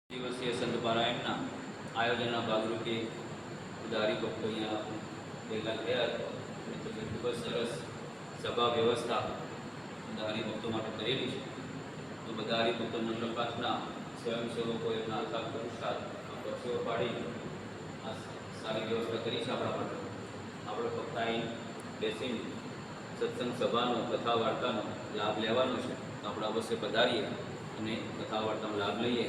દિવસીય સંત પારાયણના આયોજનના ભાગરૂપે બધા હરિભક્તો અહીંયા ભેગા થયા અને તમે ખૂબ જ સરસ સભા વ્યવસ્થા બધા હરિભક્તો માટે કરેલી છે. તો બધા હરિભક્તો નમ્ર પ્રાર્થના સ્વયંસેવકો એમના અથાગ પુરુષાર્થ પરસેવો પાડી આ સારી વ્યવસ્થા કરી છે આપણા માટે. આપણે ફક્ત અહીં બેસીને સત્સંગ સભાનો કથા વાર્તાનો લાભ લેવાનો છે. તો આપણે અવશ્ય પધારીએ અને કથા વાર્તાનો લાભ લઈએ.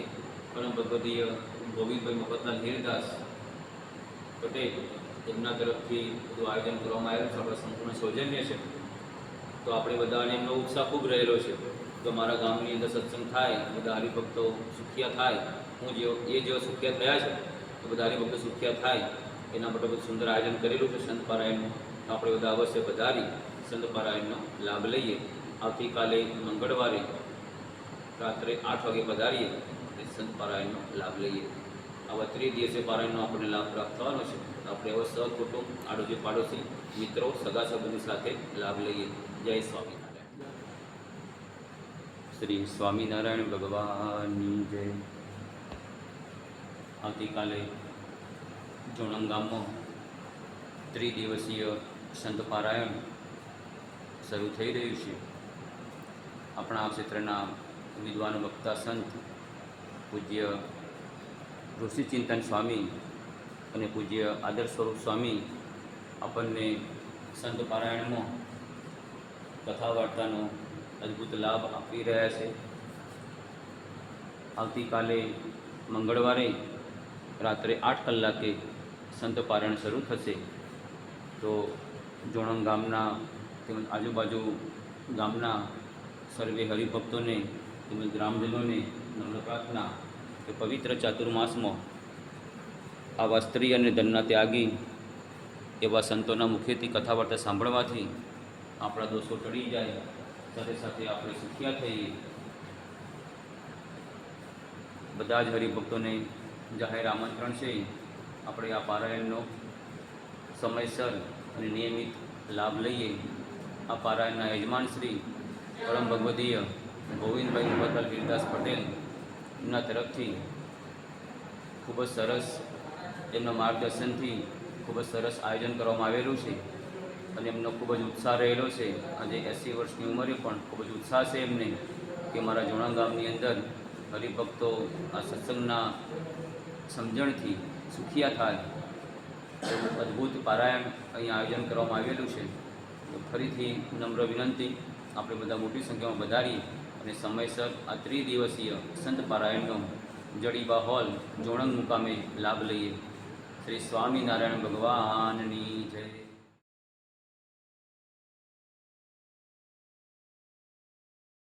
પરમ ભગવદીય ગોવિંદભાઈ મફતલાલ હીરદાસ પટેલ એમના તરફથી બધું આયોજન કરવામાં આવેલું છે. આપણા સંપૂર્ણ સૌજન્ય છે. તો આપણે બધાને એમનો ઉત્સાહ ખૂબ રહેલો છે કે મારા ગામની અંદર સત્સંગ થાય, બધા હરિભક્તો સુખિયા થાય. જેવા સુખિયા થયા છે તો બધા હરિભક્તો સુખિયા થાય એના માટે બધું સુંદર આયોજન કરેલું છે સંત પારાયણનું. તો આપણે બધા અવશ્ય પધારી સંત પારાયણનો લાભ લઈએ. આવતીકાલે મંગળવારે રાત્રે 8 વાગે પધારીએ સંત પારાયણનો લાભ લઈએ. આવા 3 દિવસે પારાયણનો આપણને લાભ પ્રાપ્ત થવાનો છે. તો આપણે એવો સહકુટુંબ, આડોશી પાડોશી, મિત્રો, સગા સંબંધી સાથે લાભ લઈએ. જય સ્વામિનારાયણ. શ્રી સ્વામિનારાયણ ભગવાનની જય. આવતીકાલે જોણંગ ગામમાં 3 દિવસીય સંત પારાયણ શરૂ થઈ રહ્યું છે. આપણા આ ક્ષેત્રના વિદ્વાન વક્તા સંત પૂજ્ય ઋષિચિંતન સ્વામી અને પૂજ્ય આદર્શ સ્વરૂપ સ્વામી આપણને સંત પારાયણમાં કથા વાર્તાનો અદ્ભુત લાભ આપી રહ્યા છે. આવતીકાલે મંગળવારે રાત્રે 8 કલાકે સંત પારાયણ શરૂ થશે. તો જોણંગ ગામના તેમજ આજુબાજુ ગામના સર્વે હરિભક્તોને તેમજ ગ્રામજનોને નમ્ર પ્રાર્થના કે પવિત્ર ચાતુર્માસમાં આવા સ્ત્રી અને ધનના ત્યાગી એવા સંતોના મુખેથી કથા વાર્તા સાંભળવાથી આપણા દોષો ટળી જાય, સાથે સાથે આપણે સુખિયા થઈએ. બધા જ હરિભક્તોને જાહેર આમંત્રણ છે. આપણે આ પારાયણનો સમયસર અને નિયમિત લાભ લઈએ. આ પારાયણના યજમાન શ્રી પરમ ભગવદીય ગોવિંદભાઈ મફતલાલ હીરદાસ પટેલ એમના તરફથી ખૂબ જ સરસ એમના માર્ગદર્શનથી ખૂબ જ સરસ આયોજન કરવામાં આવેલું છે અને એમનો ખૂબ જ ઉત્સાહ રહેલો છે. આજે 80 વર્ષની ઉંમરે પણ ખૂબ જ ઉત્સાહ છે એમને કે મારા જોણા ગામની અંદર હરિભક્તો આ સત્સંગના સમજણથી સુખિયા થાય એવું અદ્ભુત પારાયણ અહીંયા આયોજન કરવામાં આવેલું છે. તો ફરીથી નમ્ર વિનંતી, આપણે બધા મોટી સંખ્યામાં વધારીએ અને સમયસર આ 3 દિવસીય સંત પારાયણનો જડીબા હોલ જોણંગ મુકામે લાભ લઈએ. શ્રી સ્વામિનારાયણ ભગવાનની જય.